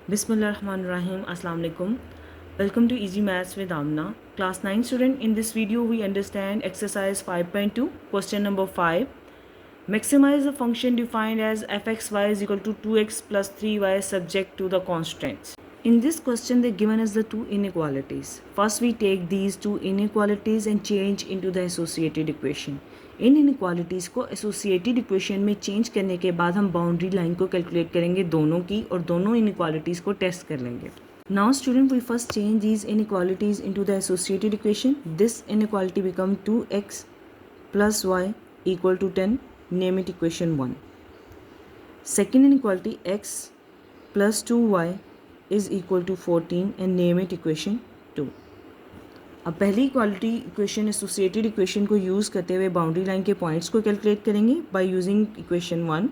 Bismillahirrahmanirrahim. Assalamu alaikum. Welcome to Easy Maths with Amna. Class 9 student, in this video we understand exercise 5.2, question number 5. Maximize the function defined as fxy is equal to 2x plus 3y subject to the constraints. In this question they given us the two inequalities. First we take these two inequalities and change into the associated equation. In inequalities को associated equation में change करने के बाद हम boundary line को calculate करेंगे दोनों की और दोनों इनक्वालिटीज़ को टेस्ट कर लेंगे. Now student, we first change these inequalities into the associated equation. This inequality become 2x plus y equal to 10. Name it equation 1. Second inequality, x plus 2y is equal to 14 and name it equation 2. अब पहली equality equation associated equation को use करते हुए boundary line के points को calculate करेंगे by using equation 1.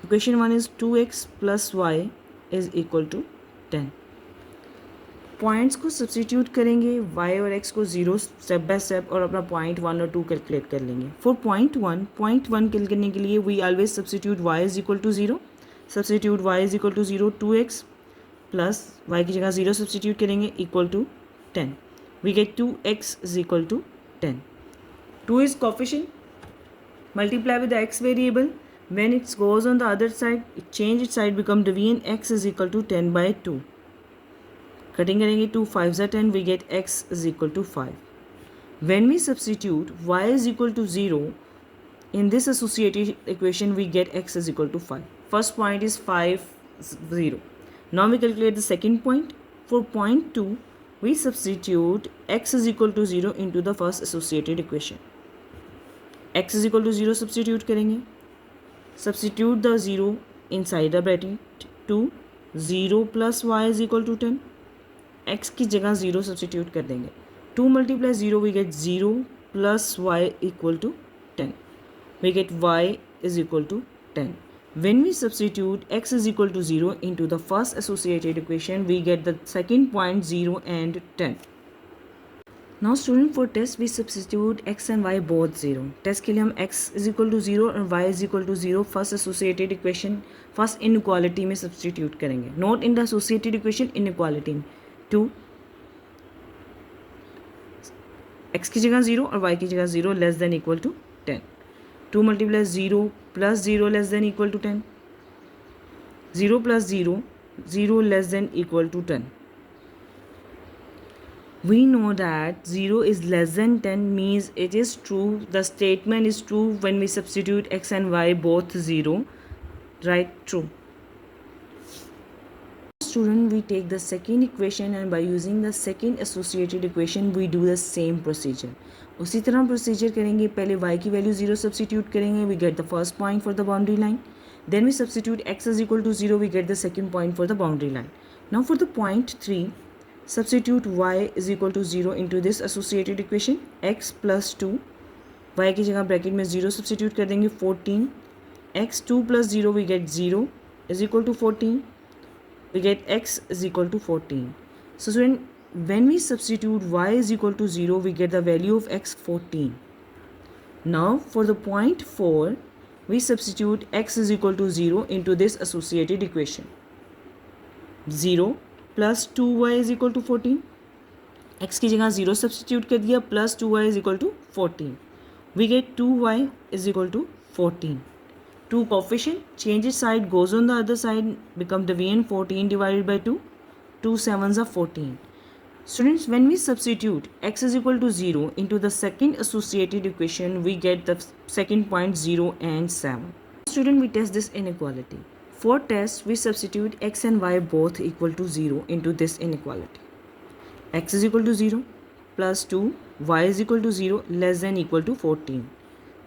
Equation 1 is 2x plus y is equal to 10. Points को substitute करेंगे, y और x को जीरो स्टेप बाय स्टेप और अपना पॉइंट 1 और 2 कैलकुलेट कर लेंगे. फॉर पॉइंट 1 कैलकुलेट करने के लिए we always substitute y is equal to 0. Substitute y is equal to 0. 2x plus y की जगह 0 सब्सटीट्यूट करेंगे equal to 10. We get 2x is equal to 10. 2 is coefficient, multiply with the x variable. When it goes on the other side, it change its side become division x is equal to 10 by 2. Cutting करेंगे 2 5s are 10, we get x is equal to 5. When we substitute y is equal to 0 in this associated equation, we get x is equal to 5. First point is 5 0. Now we calculate the second point. For point 2, we substitute x is equal to 0 into the first associated equation. x is equal to 0 substitute करेंगे. Substitute the 0 inside the bracket. 2 0 plus y is equal to 10. x की जगह 0 substitute कर देंगे. 2 multiply 0 we get 0 plus y equal to 10. We get y is equal to 10. When we substitute x is equal to 0 into the first associated equation, we get the second point 0 and 10. Now student, for test we substitute x and y both 0. Test के लिए हम x is equal to 0 और y is equal to 0 first associated equation first inequality में substitute करेंगे. Not in the associated equation, inequality. 2 x की जगह 0 और y की जगह 0 less than equal to 10. 2 multiply 0 plus 0 less than equal to 10. 0 plus 0, 0 less than equal to 10. We know that 0 is less than 10 means it is true. The statement is true when we substitute x and y both 0. Right? True. Student, we take the second equation and by using the second associated equation we do the same procedure. उसी तरह procedure करेंगे. पहले y की value 0 substitute करेंगे, we get the first point for the boundary line. Then we substitute x is equal to 0, we get the second point for the boundary line. Now for the point 3, substitute y is equal to 0 into this associated equation. x plus 2, y की जगह bracket में 0 substitute कर देंगे. 14 x 2 plus 0 we get 0 is equal to 14. We get x is equal to 14. So when we substitute y is equal to 0, we get the value of x 14. Now for the point 4, we substitute x is equal to 0 into this associated equation. 0 plus 2y is equal to 14. x की जगह 0 substitute कर दिया plus 2y is equal to 14. We get 2y is equal to 14. 2 coefficient, change its side, goes on the other side, become division 14 divided by 2. 2 7s are 14. Students, when we substitute x is equal to 0 into the second associated equation, we get the second point 0 and 7. Student, we test this inequality. For test, we substitute x and y both equal to 0 into this inequality. X is equal to 0 plus 2, y is equal to 0 less than equal to 14.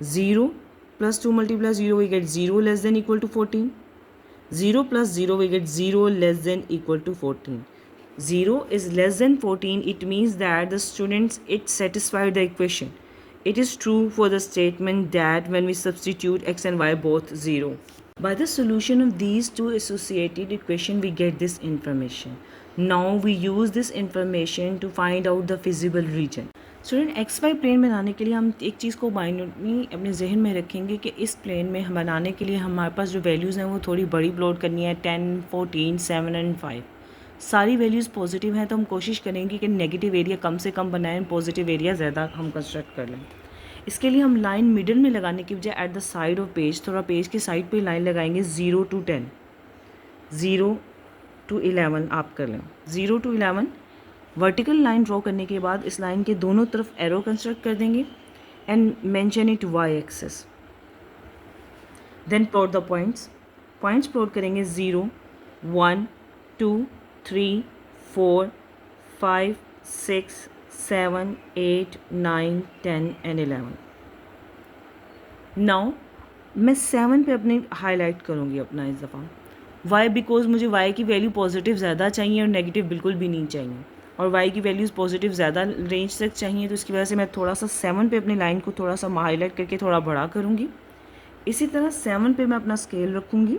0 plus 2 multiply 0, we get 0 less than equal to 14. 0 plus 0, we get 0 less than equal to 14. 0 is less than 14, it means that the students, it satisfied the equation. It is true for the statement that when we substitute x and y both 0. By the solution of these two associated equations, we get this information. Now we use this information to find out the feasible region. Student x y plane बनाने के लिए हम एक चीज़ को minutely अपने जहन में रखेंगे कि इस प्लेन में हम बनाने के लिए हमारे पास जो वैल्यूज़ हैं वो थोड़ी बड़ी प्लॉट करनी है, 10, 14, 7 एंड 5। सारी वैल्यूज़ पॉजिटिव हैं तो हम कोशिश करेंगे कि नेगेटिव एरिया कम से कम बनाएं, पॉजिटिव एरिया ज़्यादा हम कंस्ट्रक्ट कर लें। इसके लिए हम लाइन मिडिल में लगाने की बजाय at the side of page, थोड़ा पेज के साइड पे लाइन लगाएंगे 0 to 10, 0 to 11 आप कर लें। 0 to 11 वर्टिकल लाइन ड्रॉ करने के बाद इस लाइन के दोनों तरफ एरो कंस्ट्रक्ट कर देंगे and mention it y axis. Then plot the points plot करेंगे 0, 1, 2, 3, 4, 5, 6, 7, 8, 9, 10 एंड 11। नाउ मैं 7 पे अपने हाईलाइट करूँगी अपना इस दफ़ा। वाई बिकॉज मुझे वाई की वैल्यू पॉजिटिव ज़्यादा चाहिए और नेगेटिव बिल्कुल भी नहीं चाहिए, और वाई की वैल्यूज़ पॉजिटिव ज़्यादा रेंज तक चाहिए, तो इसकी वजह से मैं थोड़ा सा 7 पे अपनी लाइन को थोड़ा सा हाईलाइट करके थोड़ा बड़ा करूँगी। इसी तरह 7 पे मैं अपना स्केल रखूँगी।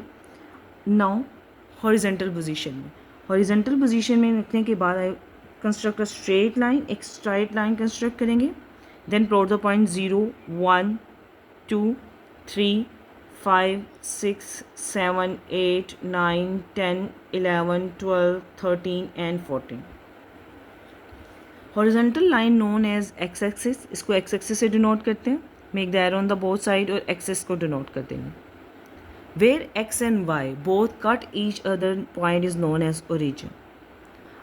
नाउ हॉरिजेंटल पोजीशन में रखने के बाद I construct a straight line, एक स्ट्रेट लाइन कंस्ट्रक्ट करेंगे। Then plot the point 0, 1, 2, 3, 5, 6, 7, 8, 9, 10, 11, 12, 13 and 14। Horizontal line known as x axis, इसको एक्स एक्सिस से डिनोट करते हैं। Make the arrow on the both side और एक्सिस को डिनोट कर देंगे। Where x and y both cut each other point is known as origin.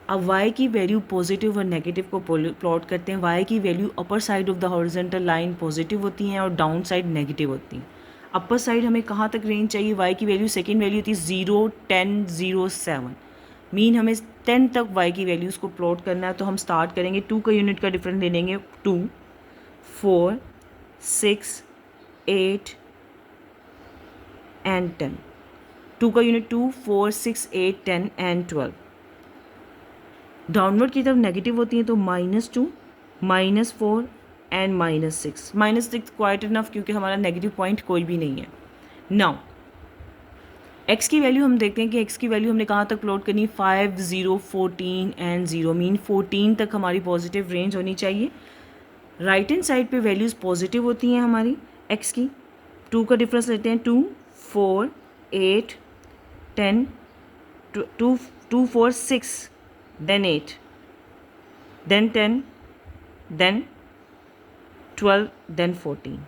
अब y की वैल्यू पॉजिटिव और नेगेटिव को प्लॉट करते हैं। वाई की value upper side of the horizontal line positive होती हैं और डाउन साइड नेगेटिव होती हैं। अपर साइड हमें कहाँ तक रेंज चाहिए? वाई की वैल्यू सेकेंड वैल्यू थी 0, 10, 0, 7, मीन हमें 10 तक वाई की वैल्यूज़ को प्लॉट करना है। तो हम स्टार्ट करेंगे 2 का यूनिट का डिफरेंस ले लेंगे, 2, 4, 6, 8 एंड 10। 2 का यूनिट 2, 4, 6, 8, 10 एंड 12। डाउनवर्ड की तरफ नेगेटिव होती हैं तो -2, -4 एंड -6। -6 क्वाइट इनफ क्योंकि हमारा नेगेटिव पॉइंट कोई भी नहीं है। नाउ एक्स की वैल्यू हम देखते हैं कि एक्स की वैल्यू हमने कहाँ तक प्लॉट करनी है? 5, 0, 14 एंड 0, मीन 14 तक हमारी पॉजिटिव रेंज होनी चाहिए। राइट हैंड साइड पे वैल्यूज़ पॉजिटिव होती हैं हमारी एक्स की। 2 का डिफरेंस लेते हैं, 2, 4, 8, 10, 2, 4, 6, then 8, then 10, then 12, then 14.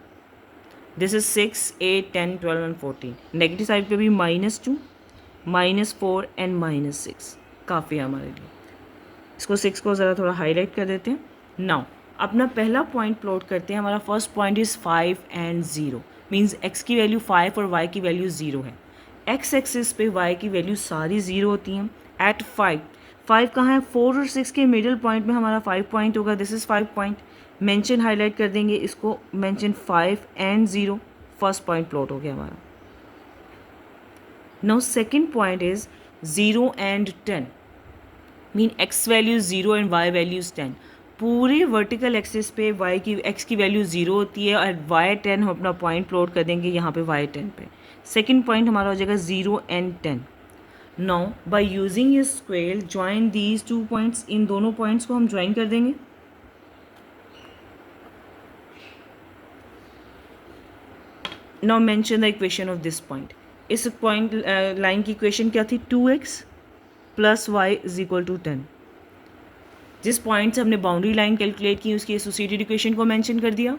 This is 6, 8, 10, 12 and 14. Negative side पे भी -2, -4 एंड -6 काफ़ी है हमारे लिए। इसको 6 को ज़रा थोड़ा हाईलाइट कर देते हैं। नाउ अपना पहला पॉइंट प्लॉट करते हैं। हमारा first point is 5 and 0, means x की वैल्यू 5 और वाई की वैल्यू 0 है। एक्स एक्सिस पे वाई की वैल्यू सारी 0 होती हैं। एट 5 कहाँ है? 4 और 6 के मिडिल पॉइंट में हमारा 5 पॉइंट होगा। This is 5 point. Mention highlight कर देंगे इसको, mention 5 and 0, first point plot हो गया हमारा। Now second point is 0 and 10, mean x value 0 and y values 10। पूरे वर्टिकल एक्सिस पे वाई की एक्स की वैल्यू 0 होती है और वाई 10 हम अपना पॉइंट प्लॉट कर देंगे यहाँ पे वाई 10 पे। सेकंड पॉइंट हमारा हो जाएगा 0 and 10। Now by using a square join these 2 points, इन दोनों पॉइंट्स को हम ज्वाइन कर देंगे। Now mention the equation of this point. इस पॉइंट लाइन की इक्वेशन क्या थी? 2x + y = 10। जिस पॉइंट से हमने बाउंड्री लाइन कैलकुलेट की उसकी एसोसिएटेड इक्वेशन को मेंशन कर दिया।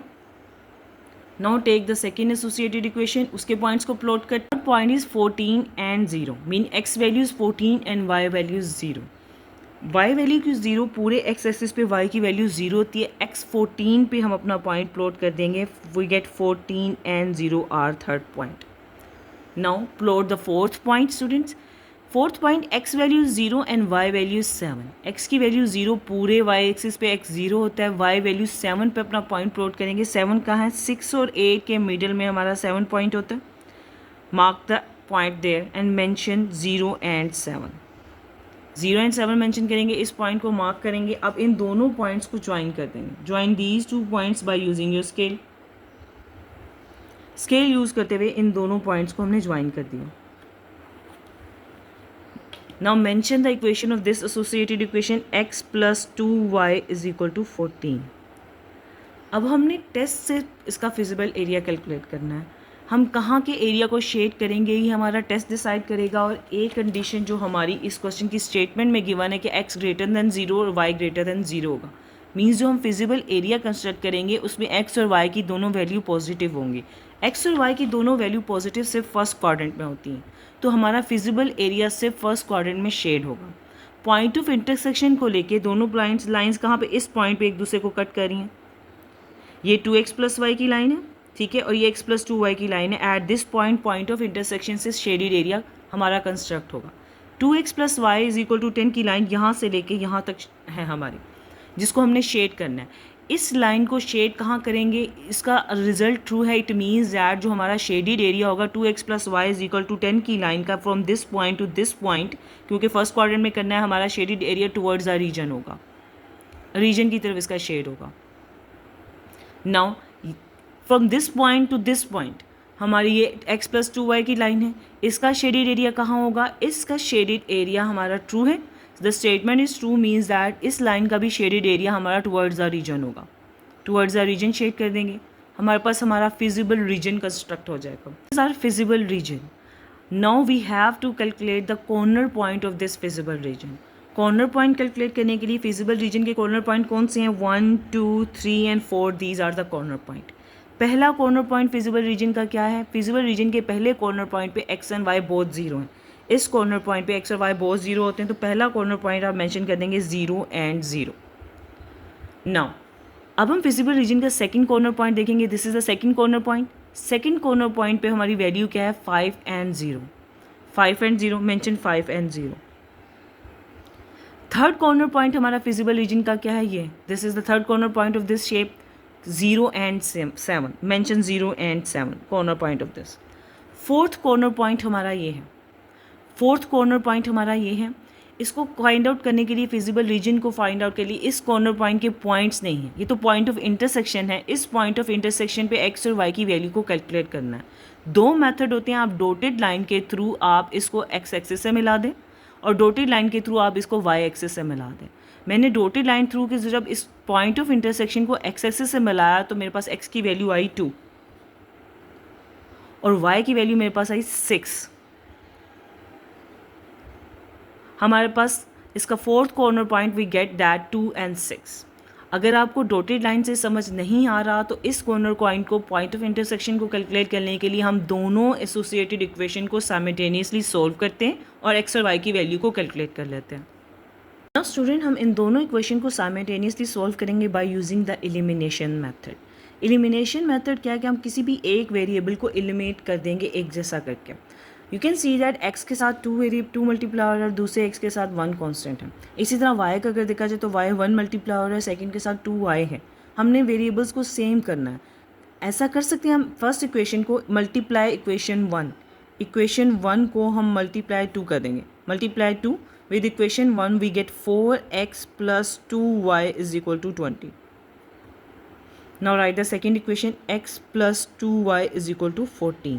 Now take the second associated equation, उसके पॉइंट्स को प्लॉट कर। Point is 14 and 0, mean x values 14 and y values 0। Y value की 0, पूरे एक्स एक्सिस पे वाई की वैल्यू 0 होती है। एक्स 14 पे हम अपना पॉइंट प्लॉट कर देंगे। We get 14 and 0 are third point. Now plot the fourth point students. Fourth point x value 0 and y value 7। X की वैल्यू 0, पूरे वाई एक्सिस पे एक्स 0 होता है। वाई वैल्यू 7 पे अपना पॉइंट प्लॉट करेंगे। 7 कहाँ है? 6 और 8 के मिडिल में हमारा 7 पॉइंट होता है। Mark the point there and mention 0 and 7। 0 and 7 mention करेंगे, इस पॉइंट को मार्क करेंगे। अब इन दोनों पॉइंट्स को ज्वाइन कर देंगे। Join these 2 points by using your scale. Scale use करते हुए इन दोनों पॉइंट्स को हमने ज्वाइन कर दिया। Now mention the equation of this associated equation, x + 2y = 14. अब हमने टेस्ट से इसका फिजिबल एरिया कैलकुलेट करना है। हम कहाँ के एरिया को शेड करेंगे ये हमारा टेस्ट डिसाइड करेगा। और एक कंडीशन जो हमारी इस क्वेश्चन की स्टेटमेंट में गिवन है कि x ग्रेटर दैन 0 और y ग्रेटर दैन 0 होगा। मीन्स जो हम फिजिबल एरिया कंस्ट्रक्ट करेंगे उसमें x और y की दोनों वैल्यू पॉजिटिव होंगी। x और y की दोनों वैल्यू पॉजिटिव सिर्फ फर्स्ट क्वाड्रेंट में होती हैं, तो हमारा फिजिबल एरिया सिर्फ फर्स्ट क्वाड्रेंट में शेड होगा। पॉइंट ऑफ इंटरसेक्शन को लेके दोनों लाइन्स कहाँ पे, इस पॉइंट पे एक दूसरे को कट कर रही हैं। ये 2x प्लस वाई की लाइन है, ठीक है, और ये x प्लस 2y की लाइन है। At this point of intersection से शेडेड एरिया हमारा कंस्ट्रक्ट होगा। 2x plus y is equal to 10 की लाइन यहाँ से लेके यहाँ तक है हमारी, जिसको हमने शेड करना है। इस लाइन को शेड कहाँ करेंगे, इसका रिजल्ट ट्रू है। इट मीन्स दैट जो हमारा शेडेड एरिया होगा 2x plus y is equal to 10 की लाइन का from this point to this point, क्योंकि फर्स्ट क्वाड्रेंट में करना है, हमारा shaded area towards the region होगा, रीजन की तरफ इसका शेड होगा। Now from this point to this point हमारी ये x प्लस 2y की लाइन है, इसका शेडेड एरिया कहाँ होगा, इसका शेडेड एरिया हमारा ट्रू है। The statement is true means that इस लाइन का भी शेडेड एरिया हमारा टुवर्ड्स द रीजन होगा। टुवर्ड्स द रीजन शेड कर देंगे, हमारे पास हमारा फिजिबल रीजन कंस्ट्रक्ट हो जाएगा। This are feasible region. Now we have to calculate the corner point of this feasible region. Corner point calculate करने के लिए फिजिबल रीजन के कॉर्नर पॉइंट कौन से हैं, 1, 2, 3 and 4, these are the corner point. पहला कॉर्नर पॉइंट फिजिबल रीजन का क्या है, फिजिबल रीजन के पहले कॉर्नर पॉइंट पे x एंड y बोथ 0 हैं। इस कॉर्नर पॉइंट पे x और y बोथ 0 होते हैं, तो पहला कॉर्नर पॉइंट आप मेंशन कर देंगे 0 एंड 0। नाउ अब हम फिजिबल रीजन का सेकंड कॉर्नर पॉइंट देखेंगे। This is the second corner point. Second corner point पे हमारी वैल्यू क्या है, 5 and 0। 5 and 0 mention 5 and 0। Third corner point हमारा फिजिबल रीजन का क्या है, ये this is the third corner point of this shape, 0 and 7 mention 0 and 7 corner point of this. Fourth corner point हमारा ये है, फोर्थ कॉर्नर पॉइंट हमारा ये है। इसको फाइंड आउट करने के लिए, फिजिबल रीजन को फाइंड आउट के लिए इस कॉर्नर पॉइंट के पॉइंट्स नहीं है, ये तो पॉइंट ऑफ इंटरसेक्शन है। इस पॉइंट ऑफ इंटरसेक्शन पे x और y की वैल्यू को कैलकुलेट करना है। दो मेथड होते हैं, आप डॉटेड लाइन के थ्रू आप इसको x एक्सिस से मिला दें और डॉटेड लाइन के थ्रू आप इसको y एक्सिस से मिला दें। मैंने डॉटेड लाइन थ्रू के जब इस पॉइंट ऑफ इंटरसेक्शन को x एक्सिस से मिलाया तो मेरे पास x की वैल्यू आई 2 और y की वैल्यू मेरे पास आई 6। हमारे पास इसका fourth corner point we get that 2 and 6। अगर आपको डॉटेड लाइन से समझ नहीं आ रहा तो इस कॉर्नर पॉइंट को, पॉइंट ऑफ इंटरसेक्शन को कैलकुलेट करने के लिए हम दोनों एसोसिएटेड इक्वेशन को साइमल्टेनियसली सॉल्व करते हैं और x और y की वैल्यू को कैलकुलेट कर लेते हैं। नाउ स्टूडेंट, हम इन दोनों इक्वेशन को साइमल्टेनियसली सॉल्व करेंगे by using the elimination method. Elimination method क्या है कि हम किसी भी एक वेरिएबल को एलिमिनेट कर देंगे एक जैसा करके। You can see that x के साथ 2 मल्टीप्लायर और दूसरे x के साथ 1 कांस्टेंट है। इसी तरह y का अगर देखा जाए तो y 1 मल्टीप्लायर है, सेकंड के साथ 2y है। हमने वेरिएबल्स को सेम करना है। ऐसा कर सकते हैं हम फर्स्ट इक्वेशन को मल्टीप्लाई इक्वेशन 1 को हम मल्टीप्लाई 2 कर देंगे। Multiply 2 with equation 1 we get 4x plus 2y is equal to 20. Now write the second equation, x plus 2y is equal to 14.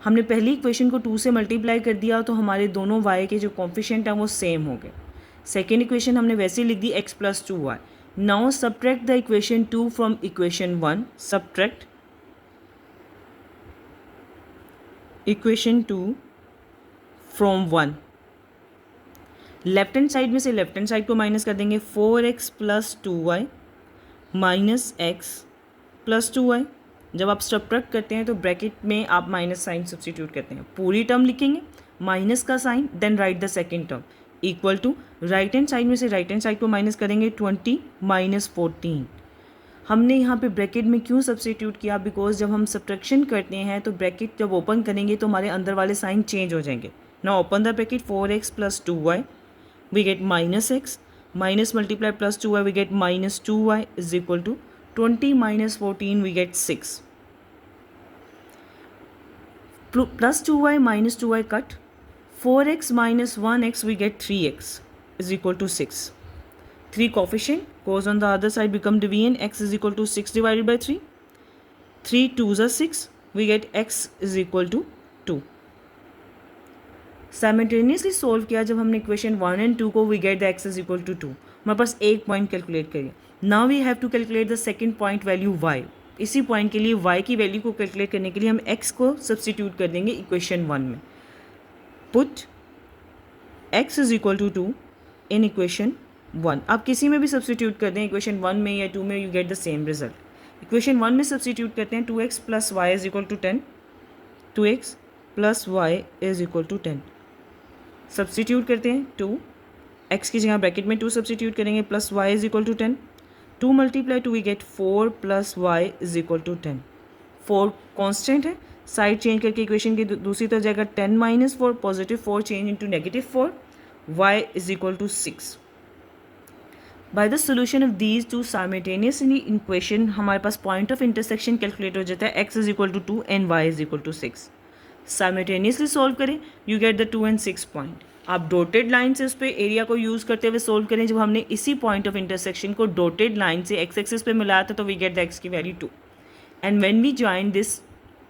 हमने पहली इक्वेशन को 2 से मल्टीप्लाई कर दिया तो हमारे दोनों y के जो कॉम्फिशिएंट हैं वो सेम हो गए। सेकेंड इक्वेशन हमने वैसे लिख दी x plus 2y. Now subtract the equation 2 from equation 1. Subtract equation 2 from 1. Left hand side में से लेफ्ट हैंड साइड को माइनस कर देंगे। 4x plus 2y minus x plus 2y। जब आप सब्ट्रैक्ट करते हैं तो ब्रैकेट में आप माइनस साइन सब्स्टिट्यूट करते हैं, पूरी टर्म लिखेंगे माइनस का sign, then write the second term equal to right hand side में से राइट हैंड साइड को माइनस करेंगे 20 माइनस 14। हमने यहाँ पे ब्रैकेट में क्यों सब्स्टिट्यूट किया, बिकॉज जब हम सब्ट्रैक्शन करते हैं तो ब्रैकेट जब ओपन करेंगे तो हमारे अंदर वाले साइन चेंज हो जाएंगे। Now open the bracket, 4x plus 2y we get minus x, minus multiply plus 2y we get minus 2y is equal to 20 minus 14 we get 6. Plus 2y minus 2y cut, 4x minus 1x we get 3x is equal to 6. 3 coefficient goes on the other side become division, x is equal to 6 divided by 3. 3 2s are 6, we get x is equal to 2. Simultaneously solve किया जब हमने equation 1 and 2 को, we get the x is equal to 2। हमारे पास एक point calculate करिए। Now we have to calculate the second point value y. इसी point के लिए y की वैल्यू को कैलकुलेट करने के लिए हम x को सब्सटीट्यूट कर देंगे इक्वेशन 1 में. Put x is equal to 2 in equation 1. आप किसी में भी सब्सटीट्यूट कर दें इक्वेशन 1 में या 2 में, you get the same result. Equation 1 में सब्सटीट्यूट करते हैं 2x plus y is equal to 10. 2x plus y is equal to 10. Substitute करते हैं 2 x की जगह ब्रैकेट में 2 सब्सटीट्यूट करेंगे plus y is equal to 10. 2 multiply 2 we get 4 plus y is equal to 10. 4 constant है, side change करके equation की दूसरी तरफ जाएगा 10 minus 4, positive 4 change into negative 4, y is equal to 6. By the solution of these two simultaneously equation हमारे पास point of intersection calculate हो जाता है x is equal to 2 and y is equal to 6. Simultaneously solve करें, you get the 2 and 6 point. आप dotted line से उस पर एरिया को यूज़ करते हुए सोल्व करें. जब हमने इसी पॉइंट ऑफ इंटरसेक्शन को डॉटेड लाइन से x एक्सिस पे मिलाया था तो वी गेट द x की value 2. And when we join this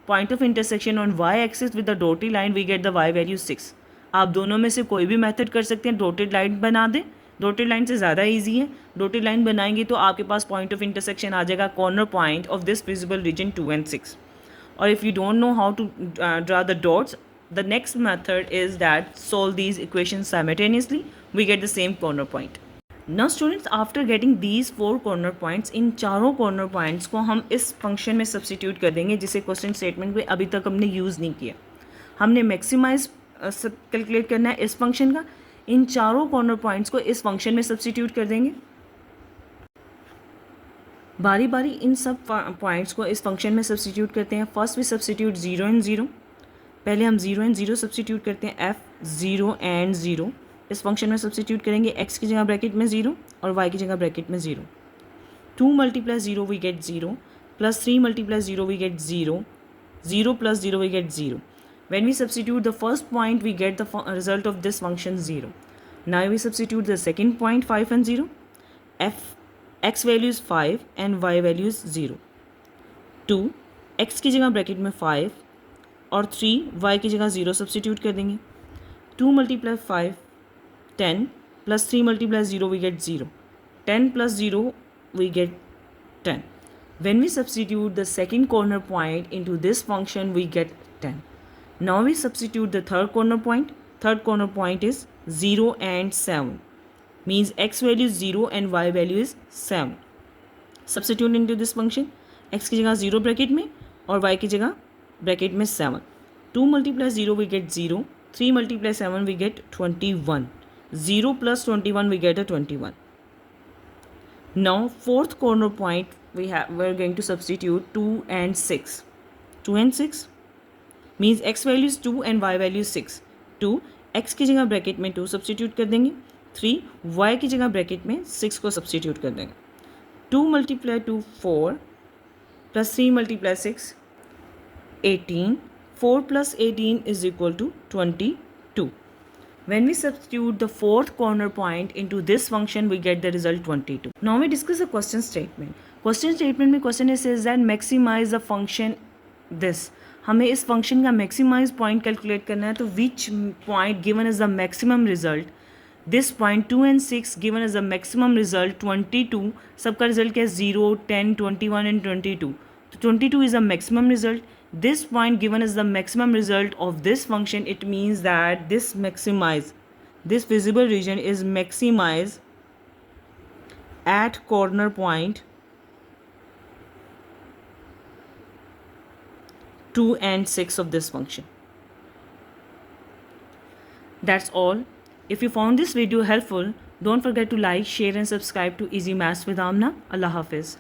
point of intersection on y axis with the dotted line we get the y value 6. आप दोनों में से कोई भी मेथड कर सकते हैं. डॉटेड लाइन बना दें, डॉटेड लाइन से ज़्यादा इजी है. डॉटेड लाइन बनाएंगे तो आपके पास पॉइंट ऑफ इंटरसेक्शन आ जाएगा corner point of this feasible region 2 and 6. और if you don't know how to draw the dots, the next method is that solve these equations simultaneously, we get the same corner point. Now students, after getting these 4 corner points, इन चारों corner points को हम इस function में substitute कर देंगे जिसे question statement में अभी तक हमने use नहीं किया. हमने maximize calculate करना है इस function का. इन चारों corner points को इस function में substitute कर देंगे. बारी बारी इन सब पॉइंट्स को इस फंक्शन में सब्सटीट्यूट करते हैं. First we substitute 0 and 0. पहले हम 0 एंड 0 सब्सटीट्यूट करते हैं. f 0 एंड 0 इस फंक्शन में सब्सटीट्यूट करेंगे. x की जगह ब्रैकेट में 0 और y की जगह ब्रैकेट में 0. 2 multiply 0 we get 0 plus 3 multiply 0 we get 0. 0 plus 0 we get 0. When we substitute the first point we get the result of this function 0. Now we substitute the second point 5 and 0. x value is 5 and y value is 0. 2 x की जगह bracket में 5 और 3 y की जगह 0 substitute कर देंगे. 2 multiply 5 10 plus 3 multiply 0 we get 0. 10 plus 0 we get 10. When we substitute the second corner point into this function we get 10. Now we substitute the third corner point. Third corner point is 0 and 7. means x value is 0 and y value is 7. Substitute into this function. x की जगह 0 bracket में और y की जगह bracket में 7. 2 multiply 0 we get 0. 3 multiply 7 we get 21. 0 plus 21 we get a 21. Now fourth corner point we're going to substitute 2 and 6. 2 and 6 means x value is 2 and y value is 6. 2 x की जगह bracket में 2 substitute कर देंगे. 3 y की जगह bracket में 6 को substitute कर देंगे. 2 multiply 2 4 plus 3 multiply 6 18. 4 plus 18 is equal to 22. When we substitute the fourth corner point into this function, we get the result 22. Now we discuss the question statement. Question statement में question says that maximize the function this. हमें इस function का maximize point calculate करना है. तो which point given as the maximum result? This point 2 and 6 given as the maximum result 22. सबका result क्या है? 0, 10, 21 and 22. तो 22 is the maximum result. This point given as the maximum result of this function, it means that this visible region is maximized at corner point 2 and 6 of this function. That's all. If you found this video helpful, don't forget to like, share and subscribe to Easy Maths with Amna. Allah Hafiz.